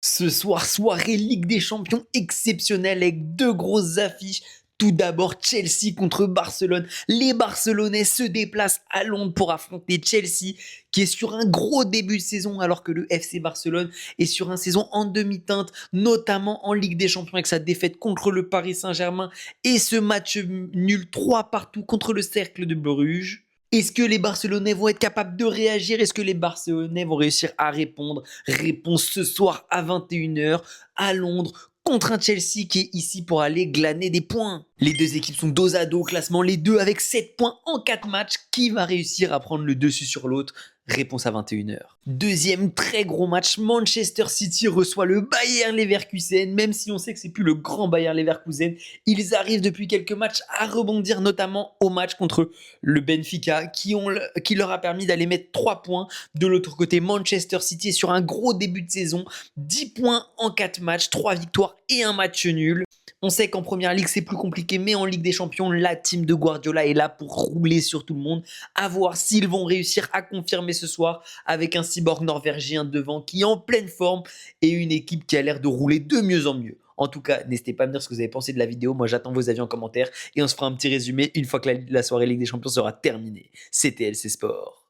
Ce soir, soirée Ligue des Champions exceptionnelle avec deux grosses affiches. Tout d'abord, Chelsea contre Barcelone. Les Barcelonais se déplacent à Londres pour affronter Chelsea, qui est sur un gros début de saison, alors que le FC Barcelone est sur une saison en demi-teinte, notamment en Ligue des Champions avec sa défaite contre le Paris Saint-Germain et ce match nul 3 partout contre le Cercle de Bruges. Est-ce que les Barcelonais vont être capables de réagir? Est-ce que les Barcelonais vont réussir à répondre? Réponse ce soir à 21h à Londres contre un Chelsea qui est ici pour aller glaner des points. Les deux équipes sont dos à dos au classement, les deux avec 7 points en 4 matchs. Qui va réussir à prendre le dessus sur l'autre? Réponse à 21h. Deuxième très gros match, Manchester City reçoit le Bayer Leverkusen. Même si on sait que c'est plus le grand Bayer Leverkusen, ils arrivent depuis quelques matchs à rebondir, notamment au match contre le Benfica, qui leur a permis d'aller mettre 3 points. De l'autre côté, Manchester City est sur un gros début de saison, 10 points en 4 matchs, 3 victoires et un match nul. On sait qu'en première ligue c'est plus compliqué, mais en Ligue des Champions, la team de Guardiola est là pour rouler sur tout le monde. À voir s'ils vont réussir à confirmer ce soir avec un cyborg norvégien devant qui est en pleine forme et une équipe qui a l'air de rouler de mieux en mieux. En tout cas, n'hésitez pas à me dire ce que vous avez pensé de la vidéo. Moi, j'attends vos avis en commentaire et on se fera un petit résumé une fois que la soirée Ligue des Champions sera terminée. C'était LC Sport.